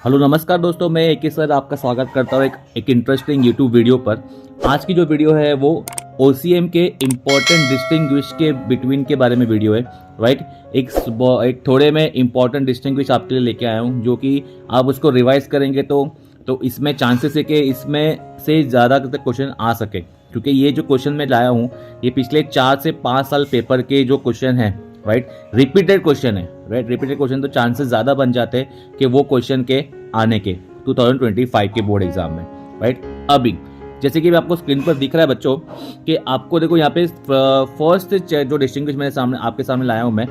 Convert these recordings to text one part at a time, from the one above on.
Hello नमस्कार दोस्तों, मैं एक ही सर आपका स्वागत करता हूँ एक इंटरेस्टिंग यूट्यूब वीडियो पर। आज की जो वीडियो है वो ओसीएम के इम्पोर्टेंट डिस्टिंग्विश के बिटवीन के बारे में वीडियो है। राइट, एक थोड़े में इम्पोर्टेंट डिस्टिंग्विश आपके लिए लेके आया हूँ, जो कि आप उसको रिवाइज करेंगे तो इसमें चांसेस है कि इसमें से ज़्यादा क्वेश्चन आ सके, क्योंकि ये जो क्वेश्चन मैं लाया हूँ ये पिछले 4 से 5 साल पेपर के जो क्वेश्चन हैं, राइट, रिपीटेड क्वेश्चन है। राइट, रिपीटेड क्वेश्चन तो चांसेस ज़्यादा बन जाते हैं कि वो क्वेश्चन के आने के 2025 के बोर्ड एग्जाम में। राइट, अभी जैसे कि आपको स्क्रीन पर दिख रहा है बच्चों कि आपको देखो यहाँ पे फर्स्ट जो डिस्टिंग्विश मेरे सामने आपके सामने लाया हूँ मैं,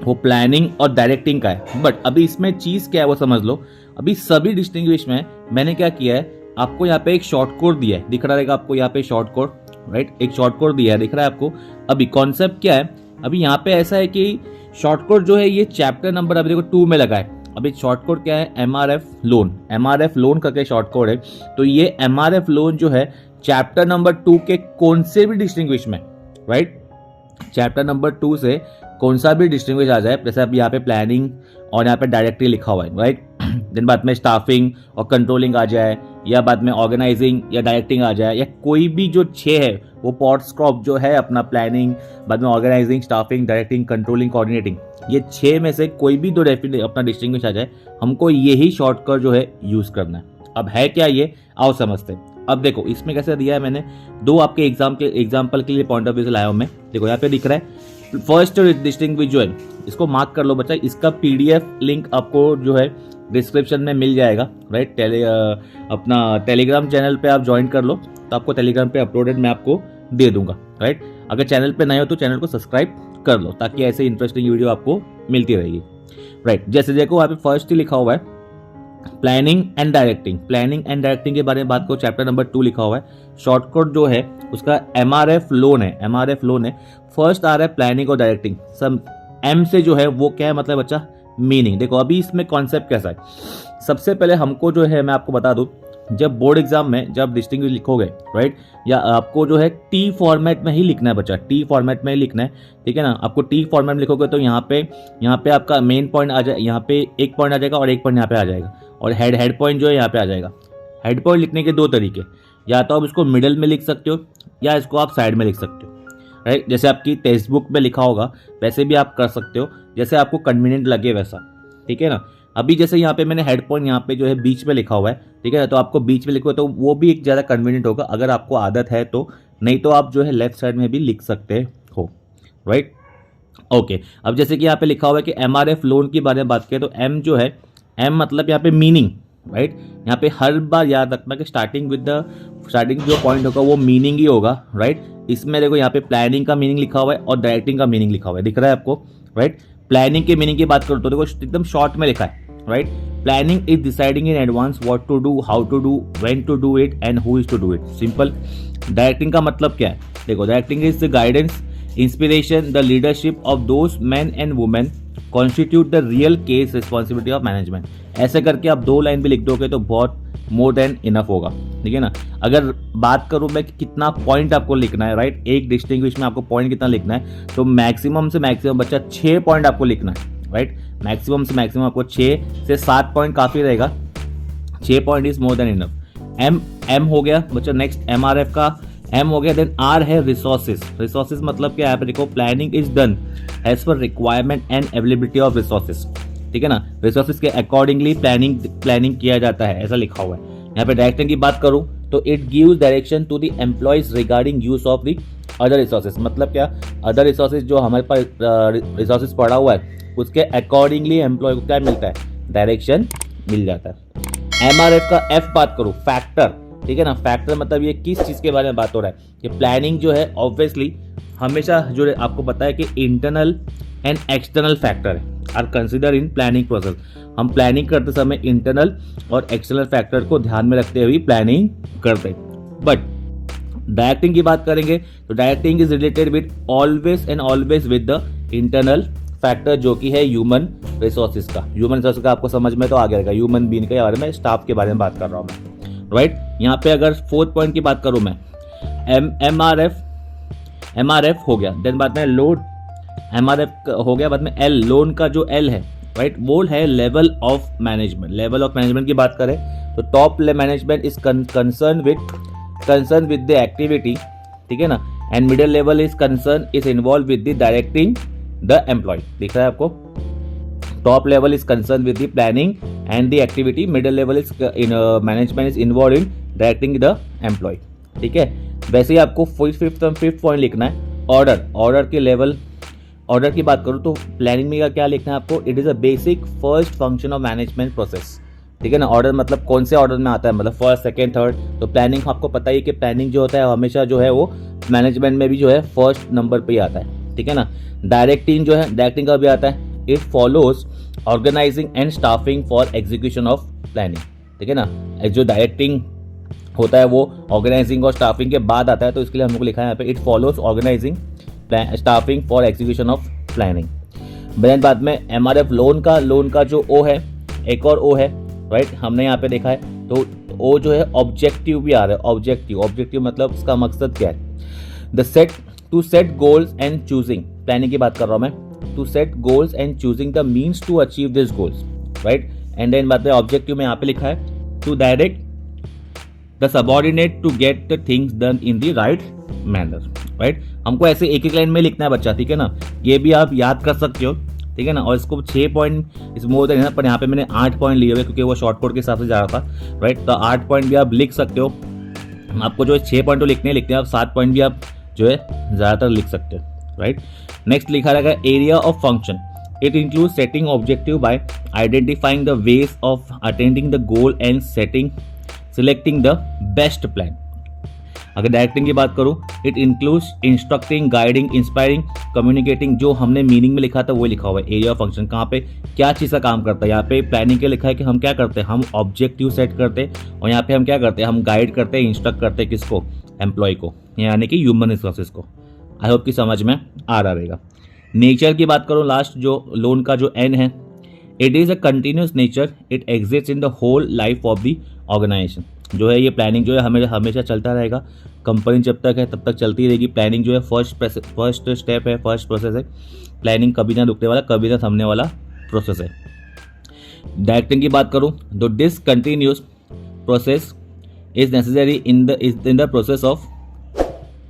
वो प्लानिंग और डायरेक्टिंग का है। बट अभी इसमें चीज़ क्या है वो समझ लो। अभी सभी डिस्टिंग्विश में मैंने क्या किया है, आपको यहाँ पे एक शॉर्ट कोड दिया है, दिख रहा रहेगा आपको यहाँ पे शॉर्ट कोड। राइट, एक शॉर्ट कोड दिया है, दिख रहा है आपको। अभी कॉन्सेप्ट क्या है, अभी यहाँ पे ऐसा है कि शॉर्ट कोड जो है ये चैप्टर नंबर अभी देखो 2 में लगा है। अभी शॉर्ट कोड क्या है, MRF लोन, MRF लोन करके शॉर्ट कोड है। तो ये MRF लोन जो है चैप्टर नंबर 2 के कौन से भी डिस्टिंग्विश में, राइट, चैप्टर नंबर 2 से कौन सा भी डिस्टिंग्विश आ जाए, जैसे अब यहाँ पे प्लानिंग और यहाँ पे डायरेक्टरी लिखा हुआ है, राइट, दिन बाद में स्टाफिंग और कंट्रोलिंग आ जाए, या बाद में ऑर्गेनाइजिंग या डायरेक्टिंग आ जाए, या कोई भी जो 6 है वो पॉट्स क्रॉप जो है अपना प्लानिंग, बाद में organising, staffing, directing, controlling, coordinating, ये 6 में से कोई भी 2 अपना डिस्टिंग्विश आ जाए, हमको यही शॉर्टकट जो है यूज करना है। अब है क्या ये, आओ समझते हैं। अब देखो इसमें कैसे दिया है, मैंने 2 आपके एग्जाम्पल के लिए पॉइंट ऑफ व्यू से लाया हूँ मैं। देखो यहाँ पे दिख रहा है फर्स्ट डिस्टिंग्विश जो है, इसको मार्क कर लो बच्चा। इसका PDF लिंक आपको जो है डिस्क्रिप्शन में मिल जाएगा। राइट, अपना टेलीग्राम चैनल पे आप ज्वाइन कर लो, तो आपको टेलीग्राम पे अपलोडेड मैं आपको दे दूंगा। राइट, अगर चैनल पे नए हो तो चैनल को सब्सक्राइब कर लो, ताकि ऐसे इंटरेस्टिंग वीडियो आपको मिलती रहेगी। राइट, जैसे देखो वहाँ पे फर्स्ट ही लिखा हुआ है planning and directing. Planning and directing के बारे में बात करो, चैप्टर नंबर 2 लिखा हुआ है। शॉर्ट कोड जो है उसका MRF लोन है, MRF लोन है। फर्स्ट आ रहा है प्लानिंग और डायरेक्टिंग। सब M से जो है वो क्या है, मतलब बच्चा मीनिंग। देखो अभी इसमें कॉन्सेप्ट कैसा है, सबसे पहले हमको जो है मैं आपको बता दूं, जब बोर्ड एग्जाम में जब डिस्टिंग्विश लिखोगे, राइट, या आपको जो है T फॉर्मेट में ही लिखना है बच्चा, T फॉर्मेट में ही लिखना है, ठीक है ना। आपको T फॉर्मेट में लिखोगे तो यहाँ पे आपका मेन पॉइंट आ जाए, यहाँ पे एक पॉइंट आ जाएगा और एक पॉइंट यहाँ पे आ जाएगा, और हेड पॉइंट जो है यहाँ पे आ जाएगा। हेड पॉइंट लिखने के 2 तरीके, या तो आप इसको मिडिल में लिख सकते हो या इसको आप साइड में लिख सकते हो। राइट, जैसे आपकी टेक्स्ट बुक में लिखा होगा वैसे भी आप कर सकते हो, जैसे आपको कन्वीनियंट लगे वैसा, ठीक है ना। अभी जैसे यहाँ पे मैंने हेड पॉइंट यहाँ पे जो है बीच में लिखा हुआ है, ठीक है ना, तो आपको बीच में लिखो तो वो भी एक ज़्यादा कन्वीनियंट होगा, अगर आपको आदत है तो। नहीं तो आप जो है लेफ्ट साइड में भी लिख सकते हो। Right, okay. अब जैसे कि यहाँ पे लिखा हुआ है कि MRF लोन के बारे में बात करें तो M जो है, M मतलब यहाँ पे मीनिंग। राइट, यहाँ पे हर बार याद रखना कि स्टार्टिंग जो पॉइंट होगा वो मीनिंग ही होगा। राइट, इसमें देखो यहाँ पे प्लानिंग का मीनिंग लिखा हुआ है और डायरेक्टिंग का मीनिंग लिखा हुआ है, दिख रहा है आपको। राइट, प्लानिंग के मीनिंग की बात करो तो देखो एकदम शॉर्ट में लिखा है। Right, planning is deciding in advance what to do, how to do, when to do it and who is to do it, simple. Directing का मतलब क्या है, देखो directing is the guidance, inspiration, the leadership of those man and women constitute the real case responsibility of management. ऐसे करके आप 2 line भी लिख दोगे तो बहुत मोर देन इनफ होगा, ठीक है ना। अगर बात करूं मैं कि कितना पॉइंट आपको लिखना है, राइट, एक डिस्टिंग्विश में आपको पॉइंट कितना लिखना है, तो मैक्सिमम से मैक्सिमम बच्चा 6 पॉइंट आपको लिखना है। राइट, मैक्सिमम से मैक्सिमम आपको 6 से 7 पॉइंट काफ़ी रहेगा। 6 point is more than enough. M हो गया बच्चा। नेक्स्ट MRF का M हो गया। देन R है रिसोर्सेज। रिसोर्सेज मतलब क्या है, देखो planning is done as per requirement and availability of resources, ठीक है ना। रिसोर्सेज के अकॉर्डिंगली प्लानिंग किया जाता है, ऐसा लिखा हुआ है। यहाँ पे डायरेक्टिंग की बात करूँ तो it gives direction to the employees regarding use of the other resources. मतलब क्या, अदर रिसोर्सेज जो हमारे पास रिसोर्सेज पड़ा हुआ है उसके अकॉर्डिंगली एम्प्लॉय को क्या मिलता है, डायरेक्शन मिल जाता है। MRF का F बात करूँ, फैक्टर, ठीक है ना। फैक्टर मतलब ये किस चीज़ के बारे में बात हो रहा है, कि प्लानिंग जो है ऑब्वियसली हमेशा जो आपको पता है कि internal and external factor are consider in planning process. हम प्लानिंग करते समय इंटरनल और एक्सटर्नल फैक्टर को ध्यान में रखते हुए प्लानिंग करते। बट डायरेक्टिंग की बात करेंगे तो directing is related with always with the internal factor, जो कि है ह्यूमन रिसोर्सेज का। ह्यूमन रिसोर्सेज का आपको समझ में तो आ गया रहेगा, ह्यूमन बीइंग के बारे में, स्टाफ के बारे में बात कर रहा हूँ मैं। राइट, यहाँ पे अगर 4th पॉइंट की बात करूँ मैं, MRF हो गया। देन बाद में लोड, MRF हो गया, बाद में L, लोन का जो L है, राइट, वो है level of management. Level of management की बात करें तो top management is concern with the activity, ठीक है ना, and middle level is involve with the directing the employ. दिख रहा है आपको, top level is concern with the planning and the activity, middle level is management is involve in directing the employ, ठीक है। वैसे ही आपको फिफ्थ पॉइंट लिखना है ऑर्डर के लेवल। ऑर्डर की बात करूँ तो प्लानिंग में क्या लिखना है आपको, it is a basic first function of management process, ठीक है ना। ऑर्डर मतलब कौन से ऑर्डर में आता है, मतलब फर्स्ट सेकंड थर्ड। तो प्लानिंग आपको पता ही कि प्लानिंग जो होता है हमेशा जो है वो मैनेजमेंट में भी जो है फर्स्ट नंबर पे ही आता है, ठीक है ना। डायरेक्टिंग का भी आता है, it follows organizing and staffing for execution of planning, ठीक है ना। जो डायरेक्टिंग होता है वो ऑर्गेनाइजिंग और स्टाफिंग के बाद आता है, तो इसके लिए हमको लिखा है यहाँ पे it follows organizing staffing for execution of planning. Then बाद में एमआरएफ लोन का जो ओ है, एक और ओ है, राइट, हमने यहाँ पे देखा है। तो ओ जो है ऑब्जेक्टिव भी आ रहा है, ऑब्जेक्टिव मतलब उसका मकसद क्या है, to set goals and choosing, planning की बात कर रहा हूँ मैं, to set goals and choosing the means to achieve this goals, right. And then बाद में ऑब्जेक्टिव में यहाँ पे लिखा है to direct the subordinate to get the things done in the right manner, right. हमको ऐसे एक लाइन में लिखना है बच्चा, ठीक है ना। ये भी आप याद कर सकते हो, ठीक है ना। और इसको 6 पॉइंट इस मोर देन, पर यहाँ पे मैंने 8 पॉइंट लिए हुए क्योंकि वो शॉर्ट कोड के हिसाब से जा रहा था, राइट। तो 8 पॉइंट भी आप लिख सकते हो। आपको जो है 6 पॉइंट तो लिखने हैं, आप 7 पॉइंट भी आप जो है ज़्यादातर लिख सकते हो, राइट। नेक्स्ट लिखा रहेगा area of function, it include setting objective bye identifying the ways of attending the goal and selecting the best plan. अगर डायरेक्टिंग की बात करूं, it includes instructing, guiding, inspiring, communicating. जो हमने मीनिंग में लिखा था वो लिखा हुआ है। एरिया ऑफ फंक्शन कहाँ पे क्या चीज़ का काम करता है, यहाँ पे प्लानिंग के लिखा है कि हम क्या करते हैं, हम ऑब्जेक्टिव सेट करते हैं, और यहाँ पे हम क्या करते हैं, हम गाइड करते हैं, इंस्ट्रक्ट करते हैं किसको, एम्प्लॉय को, यानी कि ह्यूमन रिसोर्सेज को। आई होप कि समझ में आ रहा रहेगा। नेचर की बात करूँ, लास्ट जो लोन का जो एन है, it is a continuous nature, it exist in the whole life of the organization. जो है ये प्लानिंग जो है हमेशा चलता रहेगा, कंपनी जब तक है तब तक चलती रहेगी। प्लानिंग जो है फर्स्ट स्टेप है, फर्स्ट प्रोसेस है। प्लानिंग कभी ना रुकने वाला, कभी ना थमने वाला प्रोसेस है। डायरेक्टिंग की बात करूँ तो this continuous process is necessary in the process of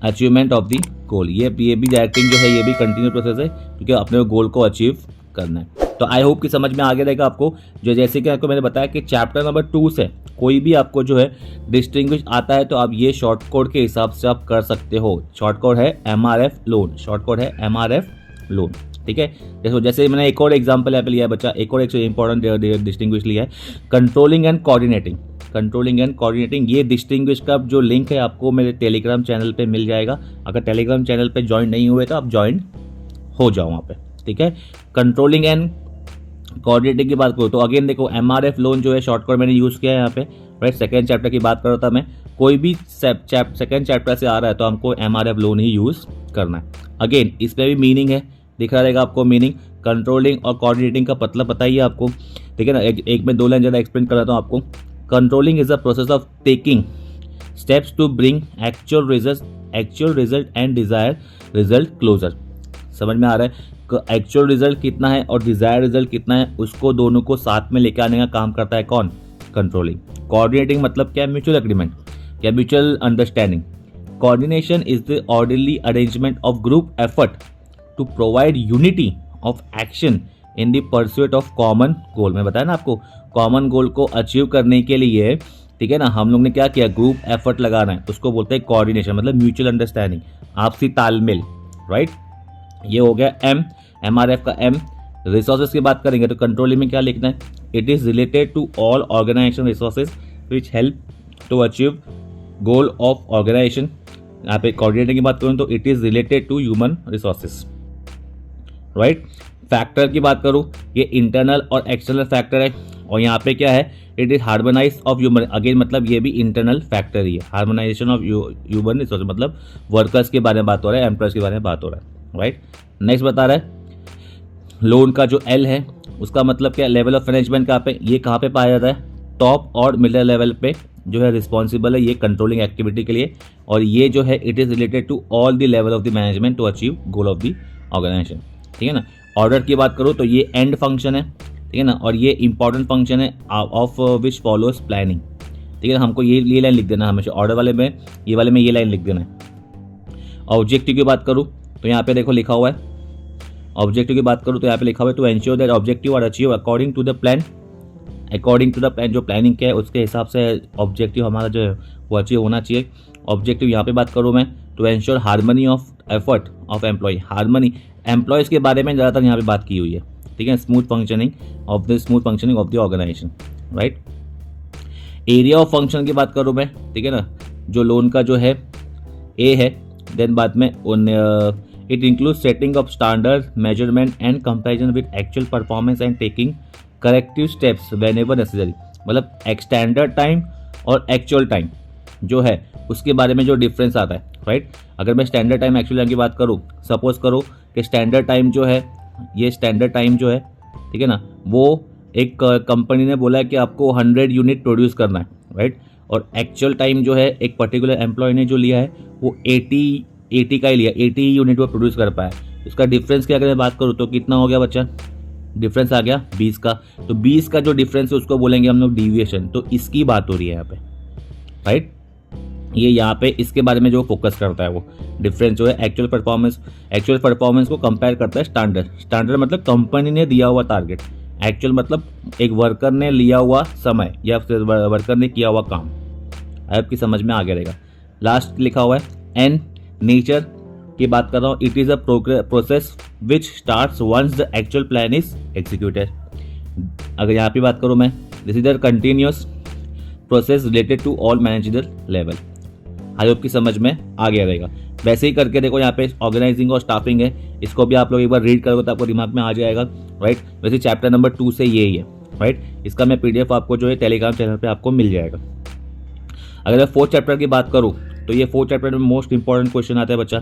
achievement of the goal. ये भी डायरेक्टिंग जो है ये भी कंटिन्यू प्रोसेस है, क्योंकि अपने गोल को अचीव करना है। तो आई होप कि समझ में आ गया रहेगा आपको। जो जैसे कि आपको मैंने बताया कि चैप्टर नंबर 2 से कोई भी आपको जो है डिस्टिंग्विश आता है तो आप ये शॉर्ट कोड के हिसाब से आप कर सकते हो। शॉर्ट कोड है एमआरएफ लोन, ठीक है। जैसे मैंने एक और एग्जांपल यहाँ पे लिया है बच्चा, एक और एक इंपॉर्टेंट डिस्टिंग्विश लिया है, कंट्रोलिंग एंड कोऑर्डिनेटिंग। ये डिस्टिंग्विश का जो लिंक है आपको मेरे टेलीग्राम चैनल पे मिल जाएगा। अगर टेलीग्राम चैनल पे ज्वाइन नहीं हुए तो आप ज्वाइन हो जाओ वहाँ पे, ठीक है। कंट्रोलिंग एंड कोऑर्डिनेटिंग की बात करूँ तो अगेन देखो एमआरएफ लोन जो है शॉर्ट कोड मैंने यूज़ किया है यहाँ पे, राइट। सेकेंड चैप्टर की बात कर रहा था मैं, कोई भी सेकेंड चैप्टर से आ रहा है तो हमको एमआरएफ लोन ही यूज़ करना है। अगेन इसमें भी मीनिंग है, दिख रहा रहेगा आपको मीनिंग। कंट्रोलिंग और कोऑर्डिनेटिंग का मतलब पता ही है आपको, ठीक है ना। एक में 2 लाइन ज़्यादा एक्सप्लेन कर रहा हूँ आपको। Controlling is the process of taking steps to bring actual result and desire result closer. समझ में आ रहा है, एक्चुअल रिजल्ट कितना है और डिजायर रिजल्ट कितना है, उसको दोनों को साथ में लेकर आने का काम करता है कौन, कंट्रोलिंग। कोऑर्डिनेटिंग मतलब क्या, म्यूचुअल एग्रीमेंट या mutual understanding. Coordination is the orderly arrangement of group effort to provide unity of action in the pursuit of common goal. मैं बताया ना आपको, कॉमन गोल को अचीव करने के लिए, ठीक है ना, हम लोग ने क्या किया, ग्रुप एफर्ट लगाना है, उसको बोलते हैं कोऑर्डिनेशन, मतलब म्यूचुअल अंडरस्टैंडिंग, आपसी तालमेल, राइट। ये हो गया एमआरएफ का एम। रिसोर्सेज की बात करेंगे तो कंट्रोलिंग में क्या लिखना है, it is related to all organization resources which help to achieve goal of organization. यहाँ पे कोऑर्डिनेटिंग की बात करूँ तो it is related to human resources, right. Factor की बात करूँ, ये इंटरनल और एक्सटर्नल फैक्टर है, और यहाँ पे क्या है, it is harmonise of human, again मतलब ये भी इंटरनल फैक्टर ही है। हार्मोनाइजेशन ऑफ ह्यूमन रिसोर्स मतलब वर्कर्स के बारे में बात हो रहा है, एम्प्लॉयज के बारे में बात हो रहा है, राइट। नेक्स्ट बता रहा है लोन का जो एल है उसका मतलब क्या, लेवल ऑफ मैनेजमेंट कहाँ पे, ये कहाँ पे पाया जाता है, टॉप और मिडिल लेवल पे जो है रिस्पॉन्सिबल है ये कंट्रोलिंग एक्टिविटी के लिए, और ये जो है it is related to all the level of the management to achieve goal of the organization, ठीक है ना। ऑर्डर की बात करूँ तो ये एंड फंक्शन है, ठीक है ना। और ये इंपॉर्टेंट फंक्शन है ऑफ विच फॉलोज प्लानिंग, ठीक है ना। हमको ये लाइन लिख देना है हमेशा, ऑर्डर वाले में ये लाइन लिख देना है। ऑब्जेक्टिव की बात करूँ तो यहाँ पे देखो लिखा हुआ है, ऑब्जेक्टिव की बात करूँ तो यहाँ पे लिखा हुआ है to ensure that objective are achieve according to the plan. According to the plan, जो प्लानिंग क्या है उसके हिसाब से ऑब्जेक्टिव हमारा जो है वो अचीव होना चाहिए। ऑब्जेक्टिव यहाँ पे बात करूँ मैं, to ensure harmony of effort of employ. Harmony employees के बारे में ज़्यादातर यहाँ पे बात की हुई है, ठीक है। Smooth functioning of the organization, right. Area of function की बात करूँ मैं, ठीक है ना, जो लोन का जो है ए है, देन बाद में it include setting of standard measurement and comparison with actual performance and taking corrective steps when ever necessary. मतलब स्टैंडर्ड टाइम और एक्चुअल टाइम जो है उसके बारे में जो डिफरेंस आता है, राइट। अगर मैं स्टैंडर्ड टाइम एक्चुअल टाइम की बात करूँ, सपोज करो कि स्टैंडर्ड टाइम जो है, ये स्टैंडर्ड टाइम जो है, ठीक है ना, वो एक कंपनी ने बोला है कि आपको 100 यूनिट प्रोड्यूस करना है, राइट। और एक्चुअल टाइम जो है एक पर्टिकुलर एम्प्लॉय ने जो लिया है वो 80 का ही लिया, 80 यूनिट वो प्रोड्यूस कर पाया। उसका डिफरेंस की अगर मैं बात करूँ तो कितना हो गया बच्चा, डिफरेंस आ गया 20 का। तो 20 का जो डिफरेंस है उसको बोलेंगे हम लोग डीविएशन। तो इसकी बात हो रही है यहाँ पे, राइट। ये यहाँ पे इसके बारे में जो फोकस करता है वो डिफरेंस जो है एक्चुअल परफॉर्मेंस को कंपेयर करता है स्टैंडर्ड मतलब कंपनी ने दिया हुआ टारगेट, एक्चुअल मतलब एक वर्कर ने लिया हुआ समय या फिर वर्कर ने किया हुआ काम। आपकी समझ में आ गया रहेगा। लास्ट लिखा हुआ है एंड नेचर की बात कर रहा हूँ, it is a process which starts once the actual plan is executed. अगर यहाँ पे बात करूँ मैं, this is the continuous process related to all manager level. I hope की समझ में आ गया रहेगा। वैसे ही करके देखो, यहाँ पे ऑर्गेनाइजिंग और स्टाफिंग है, इसको भी आप लोग एक बार रीड करोगे तो आपको दिमाग में आ जाएगा, राइट। वैसे चैप्टर नंबर 2 से यही है, राइट। इसका मैं PDF आपको जो है टेलीग्राम चैनल पे आपको मिल जाएगा। अगर मैं 4th चैप्टर की बात करूँ तो ये 4th चैप्टर में मोस्ट इंपॉर्टेंट क्वेश्चन आता है बच्चा,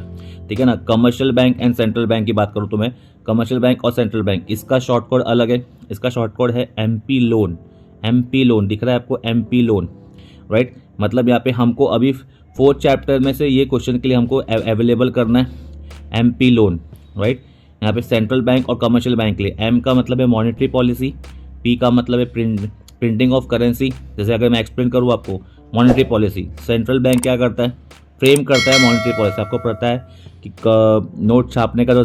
ठीक है ना। Commercial bank and central bank की बात करूँ तो मैं, कमर्शियल बैंक और सेंट्रल बैंक, इसका शॉर्ट कोड अलग है। इसका शॉर्ट कोड है MP लोन। MP लोन दिख रहा है आपको, MP लोन, राइट। मतलब यहाँ पे हमको अभी 4th चैप्टर में से ये क्वेश्चन के लिए हमको अवेलेबल करना है MP लोन, राइट। यहाँ पे सेंट्रल बैंक और कमर्शियल बैंक के लिए M का मतलब है मॉनेटरी पॉलिसी, P का मतलब है प्रिंटिंग ऑफ करेंसी। जैसे अगर मैं एक्सप्लेन करूँ आपको, मॉनेटरी पॉलिसी, सेंट्रल बैंक क्या करता है, फ्रेम करता है मॉनेटरी पॉलिसी। आपको पता है कि नोट छापने का जो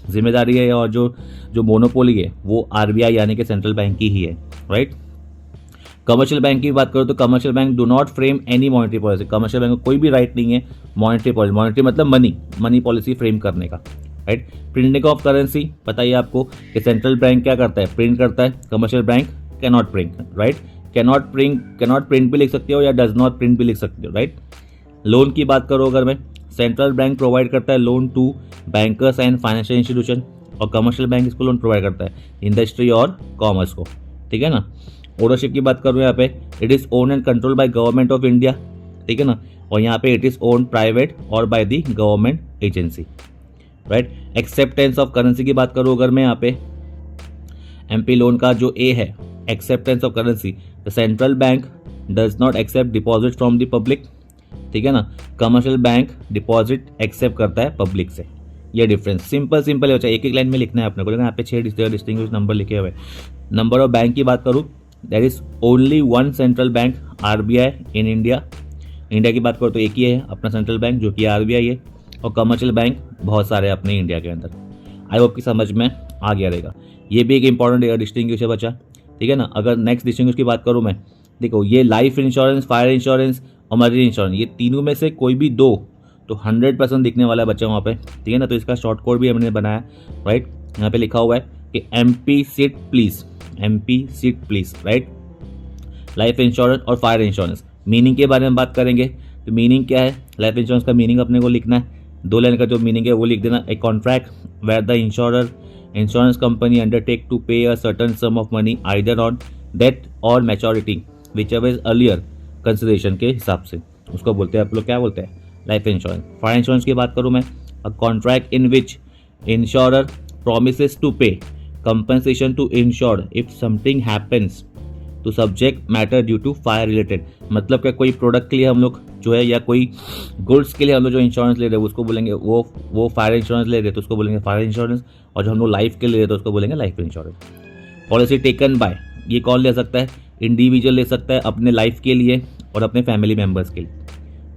जिम्मेदारी है और जो मोनोपोली है वो RBI यानी कि सेंट्रल बैंक की ही है, राइट। कमर्शियल बैंक की बात करो तो commercial bank do not frame any monetary policy. Commercial bank को कोई भी राइट नहीं है मॉनेटरी पॉलिसी, मॉनेटरी मतलब मनी पॉलिसी फ्रेम करने का, राइट। प्रिंटिंग ऑफ करेंसी, बताइए आपको कि सेंट्रल बैंक क्या करता है, प्रिंट करता है। Commercial bank can not print, right. Can not print भी लिख सकते हो या डज नॉट प्रिंट भी लिख सकते हो, राइट। लोन की बात करो अगर मैं, सेंट्रल बैंक प्रोवाइड करता है loan to bankers and financial institution, और कमर्शियल बैंक इसको लोन प्रोवाइड करता है इंडस्ट्री और कॉमर्स को, ठीक है ना। ओनरशिप की बात करूँ यहाँ पे, it is own and control by government of India, ठीक है ना। और यहाँ पे इट इज़ ओन प्राइवेट और by the government agency, right. Acceptance of currency की बात करूँ अगर मैं, यहाँ पे MP लोन का जो A है, acceptance of currency, the central bank does not accept deposit from the public, ठीक है ना। कमर्शियल बैंक डिपॉजिट एक्सेप्ट करता है पब्लिक से। ये डिफरेंस सिंपल है बच्चा, एक लाइन में लिखना है अपने को, लेकिन यहाँ पे 6 डिस्टिंग्विश नंबर लिखे हुए। नंबर ऑफ बैंक की बात करूँ, there is only one central bank RBI in India. India की बात करो तो एक ही है अपना सेंट्रल बैंक जो कि RBI है, और कमर्शियल बैंक बहुत सारे अपने इंडिया के अंदर। आई होप की समझ में आ गया रहेगा। ये भी एक इंपॉर्टेंट डिस्टिंग्विश है बच्चा, ठीक है ना। अगर नेक्स्ट डिस्टिंग्विश की बात करूँ मैं, देखो ये लाइफ इंश्योरेंस, फायर इंश्योरेंस और मरीन इंश्योरेंस, ये तीनों में से कोई भी दो तो 100% दिखने वाला है बच्चा वहाँ पे, ठीक है ना। तो इसका शॉर्ट कोड भी हमने बनाया, राइट। यहाँ पे लिखा हुआ है कि MP sit please, right. Life insurance और फायर इंश्योरेंस, मीनिंग के बारे में बात करेंगे तो मीनिंग क्या है, लाइफ इंश्योरेंस का मीनिंग अपने को लिखना है, 2 लाइन का जो मीनिंग है वो लिख देना। A contract where the insurance company undertake to pay a certain sum of money either on death और maturity whichever is earlier consideration के हिसाब से, उसको बोलते हैं आप लोग क्या बोलते हैं, लाइफ इंश्योरेंस। फायर इंश्योरेंस की बात करूँ मैं, a contract in which insurer promises to pay compensation to insured if something happens to subject matter due to fire related। मतलब क्या कोई प्रोडक्ट के लिए हम लोग जो है या कोई गुड्स के लिए हम लोग जो इंश्योरेंस ले रहे हैं उसको बोलेंगे वो फायर इंश्योरेंस ले रहे हैं तो उसको बोलेंगे फायर इंश्योरेंस, और जो हम लोग लाइफ के लिए ले रहे हैं तो उसको बोलेंगे life insurance. Policy taken by, ये कौन ले सकता है? इंडिविजुअल ले सकता है अपने लाइफ के लिए और अपने फैमिली मेम्बर्स के लिए,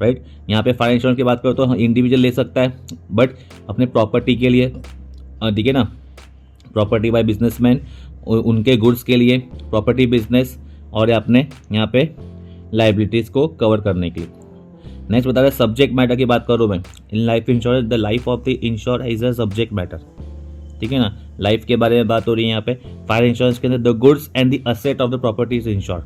राइट। यहाँ पे फायर इंश्योरेंस की बात करो तो इंडिविजुअल ले सकता है बट अपने प्रॉपर्टी के लिए, ठीक है ना, प्रॉपर्टी बाय बिजनेसमैन, उनके गुड्स के लिए, प्रॉपर्टी बिजनेस और अपने यहाँ पे लाइबिलिटीज़ को कवर करने के लिए। नेक्स्ट बता रहे सब्जेक्ट मैटर की बात करूँ मैं, in life insurance the life of the ensure is a subject matter, ठीक है ना, लाइफ के बारे में बात हो रही है यहाँ पे। फायर इंश्योरेंस के अंदर the goods and the asset of the property is ensure,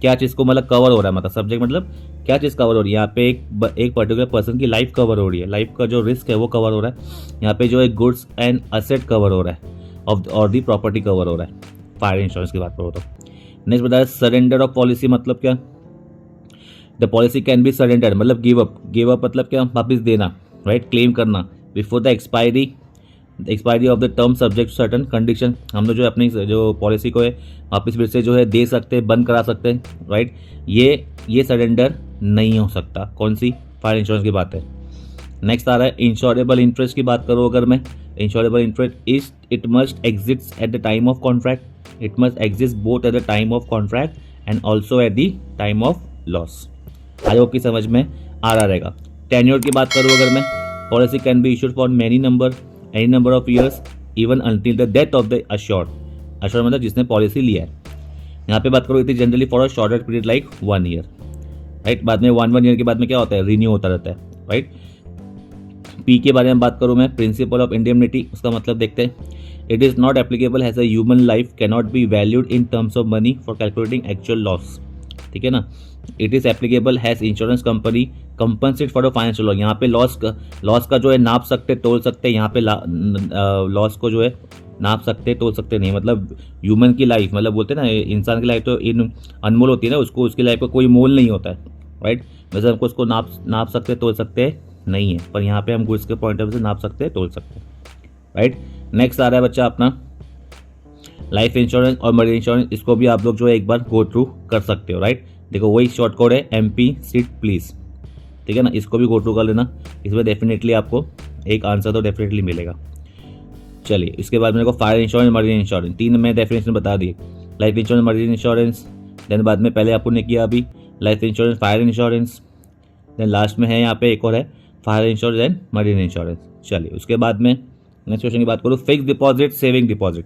क्या चीज़ को मतलब कवर हो रहा है, मतलब सब्जेक्ट मतलब क्या चीज़ कवर हो रही है। यहाँ पे एक पर्टिकुलर पर्सन की लाइफ कवर हो रही है, लाइफ का जो रिस्क है वो कवर हो रहा है। यहाँ पे जो है गुड्स एंड असेट कवर हो रहा है और दी प्रॉपर्टी कवर हो रहा है फायर इंश्योरेंस की बात करो तो। नेक्स्ट बताया सरेंडर ऑफ पॉलिसी मतलब क्या, the policy can be surrender मतलब गिव अप मतलब क्या, वापस देना, राइट, क्लेम करना before the expiry of the term subject certain condition. हम लोग जो अपनी जो पॉलिसी को है वापस फिर से जो है दे सकते हैं, बंद करा सकते हैं, राइट। ये सरेंडर नहीं हो सकता, कौन सी, फायर इंश्योरेंस की बात है। नेक्स्ट आ रहा है इंश्योरेबल इंटरेस्ट की बात करो अगर मैं, insurable interest is it must exist at the time of contract, it must exist both at the time of contract and also at the time of loss. आज आपकी समझ में आ रहा रहेगा। टेन्योर की बात करूँ अगर मैं, policy can be issued for any number of years even until the death of the assured मतलब जिसने पॉलिसी लिया है। यहाँ पे बात करो it is generally for a shorter period like 1 year, right. बाद में 1 ईयर के बाद में क्या होता है, रिन्यू होता रहता है, राइट। पी के बारे में बात करूँ मैं, प्रिंसिपल ऑफ इंडेमनिटी, उसका मतलब देखते हैं। It is not applicable has a human life can not be valued in terms of money for calculating actual loss, ठीक है ना। It is applicable has insurance company compensate for the financial loss, यहाँ पे loss का जो है नाप सकते तोल सकते, यहाँ पे लॉस को जो है नाप सकते तोल सकते नहीं, मतलब ह्यूमन की लाइफ, मतलब बोलते हैं ना इंसान की लाइफ तो इन अनमोल होती है ना, उसको उसकी लाइफ का कोई मोल नहीं होता है, राइट। वैसे हमको उसको नाप सकते तोल सकते नहीं है, पर यहाँ पे हम गुड्स के पॉइंट ऑफ व्यू से नाप सकते तोल सकते हैं, राइट। नेक्स्ट आ रहा है बच्चा अपना लाइफ इंश्योरेंस और मरीन इंश्योरेंस, इसको भी आप लोग जो है एक बार गो थ्रू कर सकते हो, राइट। देखो वही शॉर्ट कोड है MP सिट प्लीज, ठीक है ना, इसको भी गो थ्रू कर लेना, इसमें डेफिनेटली आपको एक आंसर तो डेफिनेटली मिलेगा। चलिए इसके बाद मेरे को फायर इंश्योरेंस, मरीन इंश्योरेंस, 3 में डेफिनेशन बता दिए, life insurance, marine insurance, then बाद में पहले आपको ने किया अभी life insurance, fire insurance, then last में है यहाँ पे एक और है fire insurance and marine insurance. चलिए उसके बाद में नेक्स्ट क्वेश्चन की बात करूँ, फिक्स डिपॉजिट, सेविंग डिपॉजिट,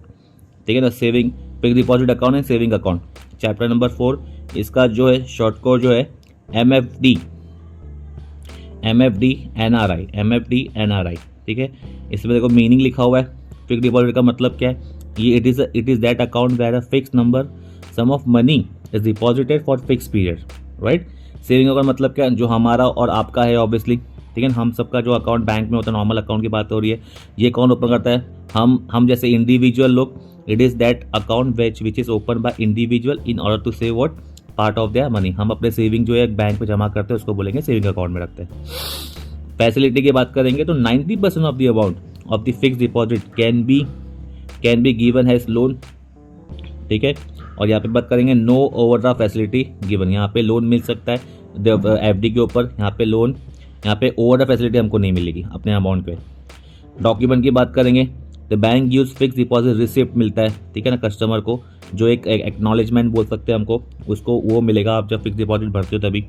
ठीक है ना, saving fix deposit account and saving account, chapter number 4, इसका जो है शॉर्ट कोड जो है MFD NRI, ठीक है। इसमें देखो मीनिंग लिखा हुआ है, फिक्स डिपॉजिट का मतलब क्या है, ये it is that account where a fix number sum of money is deposited for fix period, right. Saving account मतलब क्या, जो हमारा और आपका है ऑब्वियसली, ठीक है, हम सबका जो अकाउंट बैंक में होता है, नॉर्मल अकाउंट की बात हो रही है, ये कौन ओपन करता है, हम जैसे इंडिविजुअल लोग। It is that account which is open by individual in order to save what part of their money, हम अपने सेविंग जो है बैंक में जमा करते हैं उसको बोलेंगे सेविंग अकाउंट में रखते हैं। फैसिलिटी की बात करेंगे तो 90% of the amount of the fix deposit can be given has loan, ठीक है। और यहाँ पे बात करेंगे नो ओवरड्राफ्ट फैसिलिटी गिवन, यहाँ पे लोन मिल सकता है FD के ऊपर, यहाँ पे लोन, यहाँ पे ओवरड्राफ्ट फैसिलिटी हमको नहीं मिलेगी अपने अमाउंट पे। डॉक्यूमेंट की बात करेंगे the bank use fix deposit receipt मिलता है, ठीक है ना, कस्टमर को जो एक एक्नॉलेजमेंट बोल सकते हैं हमको, उसको वो मिलेगा आप जब फिक्स डिपॉजिट भरते हो तभी।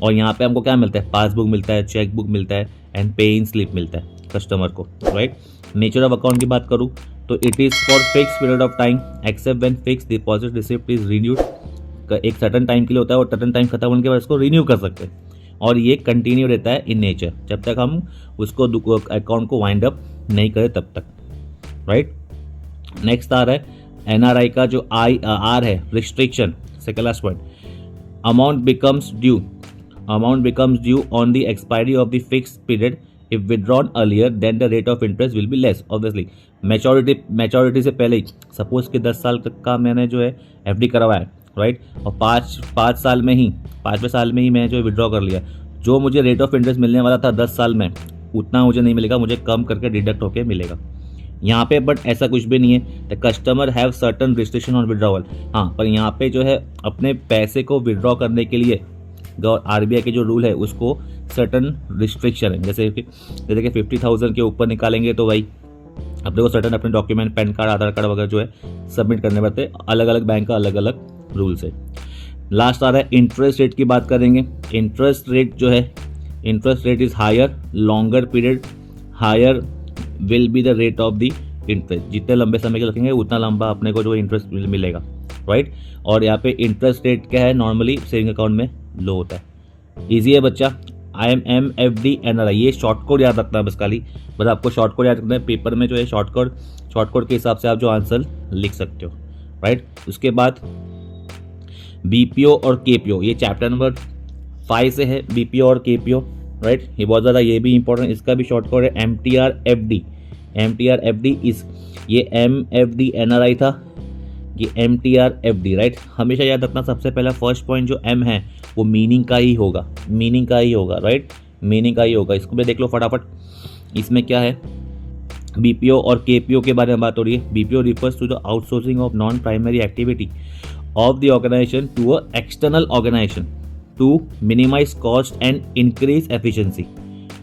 और यहाँ पे हमको क्या मिलता है, पासबुक मिलता है, चेक बुक मिलता है एंड पे इन स्लिप मिलता है कस्टमर को, राइट। नेचर ऑफ अकाउंट की बात करूँ तो it is for fix period of time except when fix deposit receipt is renewed, एक सर्टन टाइम के लिए होता है और सर्टन टाइम खत्म होने के बाद इसको रिन्यू कर सकते हैं, और ये कंटिन्यू रहता है इन नेचर जब तक हम उसको अकाउंट को वाइंड अप नहीं करें तब तक, राइट। नेक्स्ट आ रहा है NRI का जो R है restriction, second last point, amount becomes due on the expiry of the fix period if withdrawn earlier then the rate of interest will be less, obviously maturity से पहले ही, suppose कि 10 साल तक का मैंने जो है FD करवाया, राइट, और 5 साल में ही 5वें साल में ही मैंने जो विड्रॉ कर लिया, जो मुझे रेट ऑफ इंटरेस्ट मिलने वाला था 10 साल में उतना मुझे नहीं मिलेगा, मुझे कम करके डिडक्ट होके मिलेगा यहाँ पे। बट ऐसा कुछ भी नहीं है, the customer have certain restriction on withdrawal, हाँ, पर यहाँ पे जो है अपने पैसे को विड्रॉ करने के लिए RBI के जो रूल है उसको सर्टन रिस्ट्रिक्शन है, जैसे कि 50,000 के ऊपर निकालेंगे तो भाई अपने को सर्टन अपने डॉक्यूमेंट पैन कार्ड आधार कार्ड वगैरह जो है सबमिट करने पड़ते हैं। अलग अलग बैंक का अलग अलग रूल्स है। लास्ट आ रहा है इंटरेस्ट रेट की बात करेंगे। इंटरेस्ट रेट जो है, interest rate is higher longer period, higher will be the rate of the interest. जितने लंबे समय के रखेंगे उतना लंबा अपने को जो इंटरेस्ट मिलेगा, राइट। और यहाँ पे इंटरेस्ट रेट क्या है, नॉर्मली सेविंग अकाउंट में लो होता है। ईजी है बच्चा। IMFD NRI, ये शॉर्ट कोड याद रखना है बस, खाली बस आपको शॉर्ट कोड याद रखना है। पेपर में जो है शॉर्ट कोड के हिसाब से आप जो आंसर लिख सकते हो, राइट। उसके बाद BPO और KPO, ये चैप्टर नंबर 5 से है, BPO और KPO, राइट। ये बहुत ज़्यादा, ये भी इंपॉर्टेंट, इसका भी शॉर्ट कोड है MTR-FD। MTR-FD इस, ये MFD NRI था, ये MTR-FD, राइट। हमेशा याद रखना, सबसे पहला फर्स्ट पॉइंट जो M है वो मीनिंग का ही होगा, राइट, मीनिंग का ही होगा। इसको भी देख लो फटाफट। इसमें क्या है, BPO और KPO के बारे में बात हो रही है। BPO refers to the outsourcing of non primary activity of the organization to a external organization to minimize cost and increase efficiency.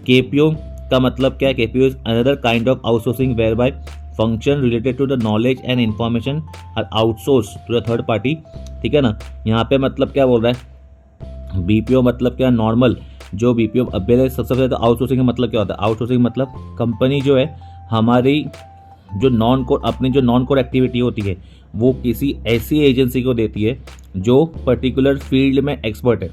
KPO का मतलब क्या है, KPO is another kind of outsourcing where by function related to the knowledge and information are outsource to the third party. ठीक है ना। यहाँ पे मतलब क्या बोल रहा है, BPO मतलब क्या, नॉर्मल जो BPO, अब पहले सबसे पहले तो आउटसोर्सिंग का मतलब क्या होता है। आउटसोर्सिंग मतलब कंपनी जो है हमारी जो नॉन कोर एक्टिविटी होती है वो किसी ऐसी एजेंसी को देती है जो पर्टिकुलर फील्ड में एक्सपर्ट है।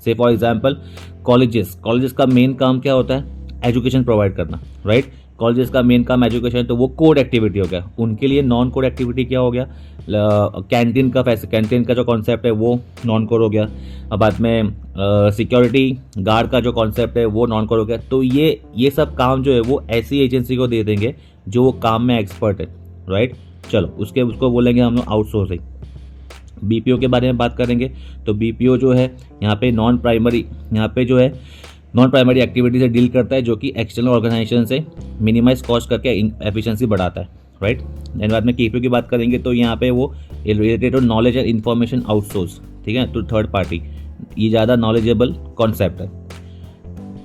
से फॉर एग्जांपल कॉलेजेस का मेन काम क्या होता है, एजुकेशन प्रोवाइड करना, राइट। कॉलेजेस का मेन काम एजुकेशन, तो वो कोड एक्टिविटी हो गया। उनके लिए नॉन कोड एक्टिविटी क्या हो गया, कैंटीन का जो कॉन्सेप्ट है वो नॉन कोड हो गया। अब बाद में सिक्योरिटी गार्ड का जो कॉन्सेप्ट है वो नॉन कोड हो गया। तो ये सब काम जो है वो ऐसी एजेंसी को दे देंगे जो वो काम में एक्सपर्ट है, राइट। चलो उसको बोलेंगे हम लोग आउटसोर्सिंग। BPO के बारे में बात करेंगे तो BPO जो है यहाँ पे नॉन प्राइमरी एक्टिविटी से डील करता है, जो कि एक्सटर्नल ऑर्गेनाइजेशन से मिनिमाइज कॉस्ट करके एफिशिएंसी बढ़ाता है, राइट। एंड बाद में KPO की बात करेंगे तो यहाँ पे वो related to knowledge and information outsource, ठीक है, टू थर्ड पार्टी। ये ज़्यादा नॉलेजेबल कॉन्सेप्ट है।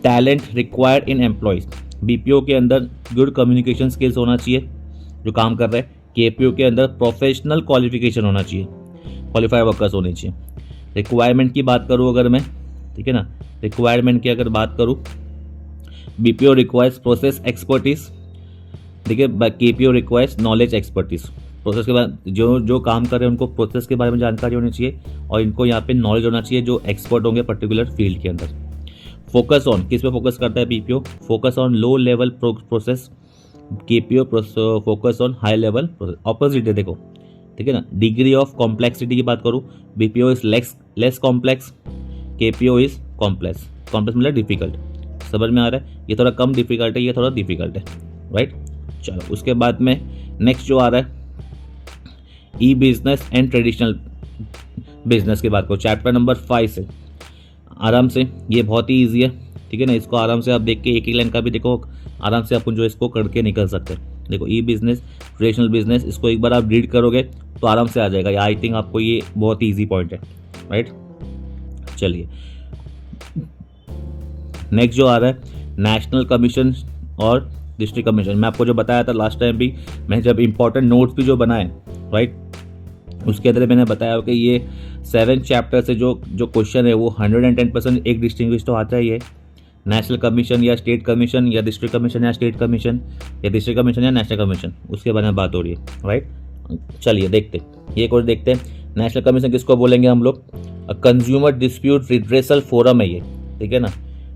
Talent required in employees, BPO के अंदर गुड कम्युनिकेशन स्किल्स होना चाहिए जो काम कर रहे हैं। KPO के अंदर प्रोफेशनल क्वालिफिकेशन होना चाहिए, क्वालिफाइड वर्कर्स होने चाहिए। रिक्वायरमेंट की बात करूँ अगर मैं, ठीक है ना, रिक्वायरमेंट की अगर बात करूँ, BPO रिक्वायर्स प्रोसेस एक्सपर्टीज, ठीक है। KPO requires knowledge expertise. Process के बाद जो काम कर रहे हैं उनको प्रोसेस के बारे में जानकारी होनी चाहिए और इनको यहाँ पे नॉलेज होना चाहिए जो एक्सपर्ट होंगे पर्टिकुलर फील्ड के अंदर। फोकस ऑन, किस पे फोकस करता है BPO, focus on low level process, KPO focus on high level process. Opposite है देखो, ठीक है ना। डिग्री ऑफ कॉम्प्लेक्सिटी की बात करूँ, BPO is less complex, KPO is complex मतलब डिफिकल्ट। समझ में आ रहा है, ये थोड़ा कम डिफिकल्ट है, ये थोड़ा डिफिकल्ट है, राइट। चलो उसके बाद में नेक्स्ट जो आ रहा है E-बिजनेस एंड ट्रेडिशनल बिजनेस की बात करो, चैप्टर नंबर 5 से आराम से, ये बहुत ही ईजी है, ठीक है ना। इसको आराम से आप देख के एक लाइन का भी देखो, आराम से अपन जो इसको करके निकल सकते हैं। देखो E-बिजनेस ट्रेडिशनल बिजनेस, इसको एक बार आप रीड करोगे तो आराम से आ जाएगा। आई थिंक आपको ये बहुत ही ईजी पॉइंट है, राइट। चलिए नेक्स्ट जो आ रहा है नेशनल कमीशन और डिस्ट्रिक्ट कमीशन। मैं आपको जो बताया था लास्ट टाइम भी, मैं जब इंपॉर्टेंट नोट्स भी जो बनाए, राइट, उसके अंदर मैंने बताया कि ये 7 चैप्टर से जो क्वेश्चन है वो 110% एक डिस्टिंग्विश तो आता ही है। नेशनल कमीशन या स्टेट कमीशन या डिस्ट्रिक्ट कमीशन या स्टेट कमीशन या डिस्ट्रिक्ट कमीशन या नेशनल कमीशन, उसके बारे में बात हो रही है, राइट। चलिए देखते ये कोर्स देखते हैं। नेशनल कमीशन किसको बोलेंगे हम लोग, कंज्यूमर डिस्प्यूट रिड्रेसल फोरम है ये, ठीक है ना।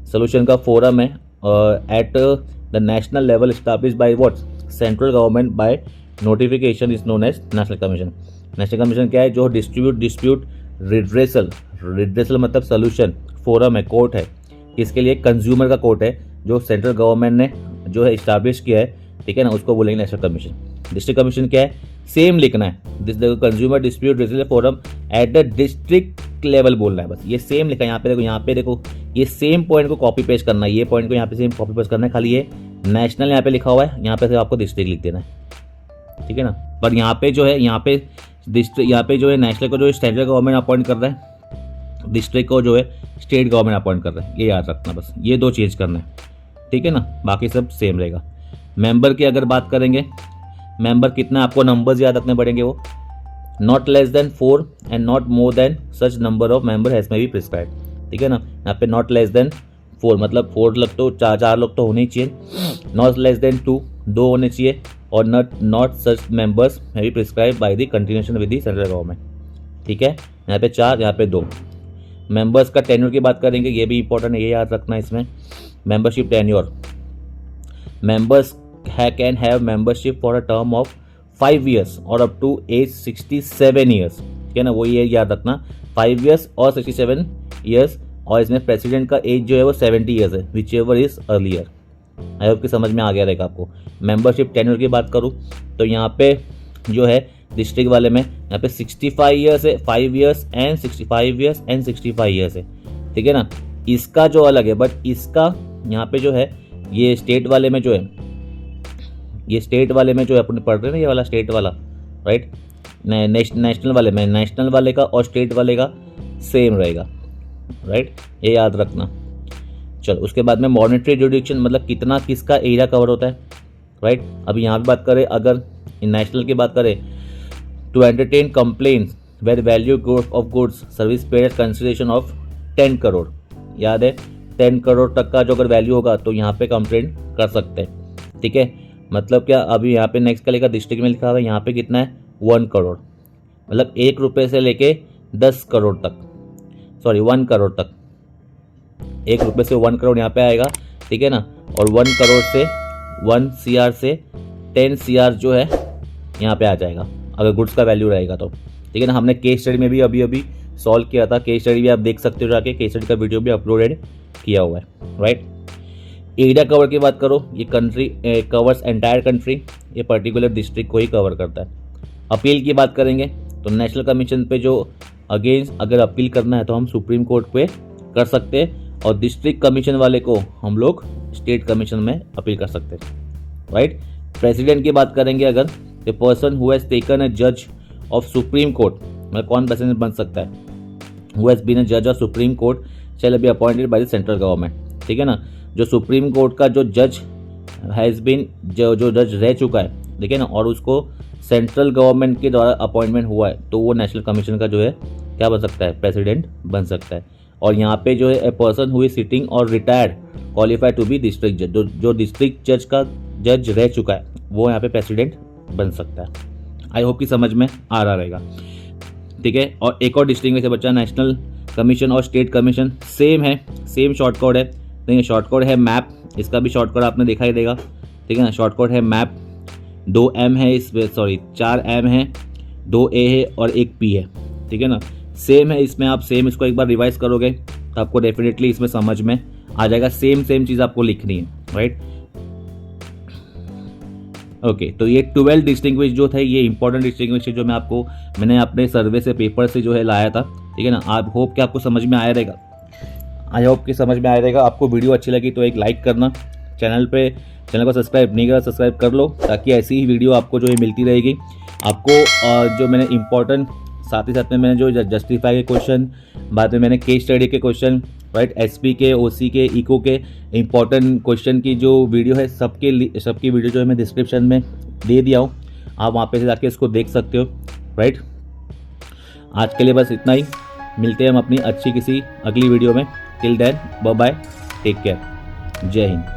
सोल्यूशन का फोरम है at the national level establish by what, central government by notification is known as national commission. National commission क्या है, जो डिस्प्यूट रिड्रेसल मतलब सोल्यूशन, फोरम है, कोर्ट है, किसके लिए, कंज्यूमर का कोर्ट है जो सेंट्रल गवर्नमेंट ने जो है इस्टेब्लिश किया है, ठीक है ना, उसको बोलेंगे नेशनल कमीशन। डिस्ट्रिक्ट कमीशन क्या है, सेम लिखना है, consumer dispute resolution forum at the district level बोलना है, बस ये सेम लिखा है। यहाँ पे देखो ये सेम पॉइंट को कॉपी पेस्ट करना है, ये पॉइंट को यहाँ पे सेम कॉपी पेस्ट करना है, खाली ये नेशनल यहाँ पे लिखा हुआ है, यहाँ पे से आपको डिस्ट्रिक्ट लिख देना है, ठीक है ना। पर यहाँ पे जो है नेशनल को जो सेंट्रल गवर्नमेंट अपॉइंट कर रहा है, डिस्ट्रिक्ट को जो है स्टेट गवर्नमेंट अपॉइंट कर रहा है, ये याद रखना, बस ये 2 चेंज करना है, ठीक है ना, बाकी सब सेम रहेगा। मेंबर की अगर बात करेंगे, मेंबर कितना आपको नंबर्स याद रखने पड़ेंगे, वो not less than 4 and not more than such number of member has may be prescribe, ठीक है ना। यहाँ पे नॉट लेस देन 4 मतलब 4 लोग तो चार लोग तो होने ही चाहिए, नॉट लेस देन 2 2 होने चाहिए, और not such members may be prescribe by the continuation with the central government, ठीक है। यहाँ पे 4, यहाँ पे 2। मेंबर्स का टेन्योर की बात करेंगे, ये भी इंपॉर्टेंट है, ये याद रखना है इसमें। Membership tenure, members can have membership for a term of 5 years और अप टू एज 67 years, ठीक है ना, वो ये याद रखना 5 years और 67 years, और इसमें प्रेसिडेंट का एज जो है वो 70 years है, which ever is earlier. I hope कि समझ में आ गया रहेगा आपको। मेंबरशिप टेन्योर की बात करूँ तो यहाँ पे जो है डिस्ट्रिक्ट वाले में यहाँ पे 65 years है, 5 years and 65 years and 65 years है, ठीक है ना। इसका जो अलग है, बट इसका यहाँ पे जो है ये स्टेट वाले में जो है, ये स्टेट वाले में जो है अपने पढ़ रहे हैं ना, ये वाला स्टेट वाला, राइट, नेशनल वाले में, नेशनल वाले का और स्टेट वाले का सेम रहेगा, राइट, ये याद रखना। चलो उसके बाद में मॉनिटरी जुडिक्शन मतलब कितना किसका एरिया कवर होता है, राइट। अब यहाँ पे बात करें, अगर नेशनल की बात करें, to entertain complaints where value of goods service paid consideration of 10 crore, याद है 10 करोड़ तक का जो अगर वैल्यू होगा तो यहाँ पे कंप्लेंट कर सकते हैं, ठीक है। मतलब क्या, अभी यहाँ पे नेक्स्ट का लेकर डिस्ट्रिक्ट में लिखा हुआ है, यहाँ पे कितना है 1 करोड़, मतलब 1 रुपये से लेके 10 करोड़ तक, सॉरी 1 करोड़ तक, 1 रुपये से 1 करोड़ यहाँ पे आएगा, ठीक है ना। और 1 करोड़ से 1 CR से 10 CR जो है यहाँ पे आ जाएगा अगर गुड्स का वैल्यू रहेगा तो, ठीक है ना। हमने केस स्टडी में भी अभी सॉल्व किया था, केस स्टडी भी आप देख सकते हो जाके, केस स्टडी का वीडियो भी अपलोडेड किया हुआ है, राइट। एरिया कवर की बात करो, ये कंट्री कवर्स एंटायर कंट्री, ये पर्टिकुलर डिस्ट्रिक्ट को ही कवर करता है। अपील की बात करेंगे तो नेशनल कमीशन पे जो अगेंस्ट अगर अपील करना है तो हम सुप्रीम कोर्ट पे कर सकते हैं, और डिस्ट्रिक्ट कमीशन वाले को हम लोग स्टेट कमीशन में अपील कर सकते हैं, राइट। प्रेसिडेंट की बात करेंगे, अगर the person who has taken a जज ऑफ सुप्रीम कोर्ट, मतलब कौन प्रेसिडेंट बन सकता है, हु हैज़ बीन अ जज of supreme court shall be appointed by the central government, ठीक है ना। जो सुप्रीम कोर्ट का जो जज हैज़ बीन जो जज रह चुका है, ठीक है ना, और उसको सेंट्रल गवर्नमेंट के द्वारा अपॉइंटमेंट हुआ है, तो वो नेशनल कमीशन का जो है क्या बन सकता है, प्रेसिडेंट बन सकता है। और यहाँ पे जो है a person who is sitting और retired qualified to be district जज, जो डिस्ट्रिक्ट जज का जज रह चुका है वो यहाँ पे प्रेसिडेंट बन सकता है। आई होप कि समझ में आ रहा रहेगा, ठीक है। और एक और डिस्ट्रिक्ट में से बच्चा, नेशनल कमीशन और स्टेट कमीशन सेम है, सेम शॉर्ट कोड है, देखिए शॉर्ट कोड है मैप, इसका भी शॉर्ट कोड आपने देखा ही देगा, ठीक है ना। शॉर्ट कोड है मैप, 2 M है इसमें, सॉरी 4 M है, 2 A है और 1 P है, ठीक है ना। सेम है इसमें, आप सेम इसको एक बार रिवाइज करोगे तो आपको डेफिनेटली इसमें समझ में आ जाएगा, सेम चीज़ आपको लिखनी है, राइट। ओके, तो ये 12 डिस्टिंग्विश जो थे, ये इंपॉर्टेंट डिस्टिंग्विश जो मैंने अपने सर्वे से पेपर से जो है लाया था, ठीक है ना। आप होप कि आपको समझ में आया रहेगा, आई होप कि समझ में आया रहेगा। आपको वीडियो अच्छी लगी तो एक लाइक करना, चैनल को सब्सक्राइब नहीं करा सब्सक्राइब कर लो, ताकि ऐसी ही वीडियो आपको जो है मिलती रहेगी। आपको जो मैंने इंपॉर्टेंट, साथ ही साथ में मैंने जो जस्टिफाई के क्वेश्चन, बाद में मैंने केस स्टडी के क्वेश्चन, राइट, SP के, OC के, इको के इंपॉर्टेंट क्वेश्चन की जो वीडियो है सबकी वीडियो जो है मैं डिस्क्रिप्शन में दे दिया हूँ, आप वहाँ पे से जाके इसको देख सकते हो, राइट। आज के लिए बस इतना ही, मिलते हैं हम अपनी अच्छी किसी अगली वीडियो में। Till then bye bye, take care, जय हिंद।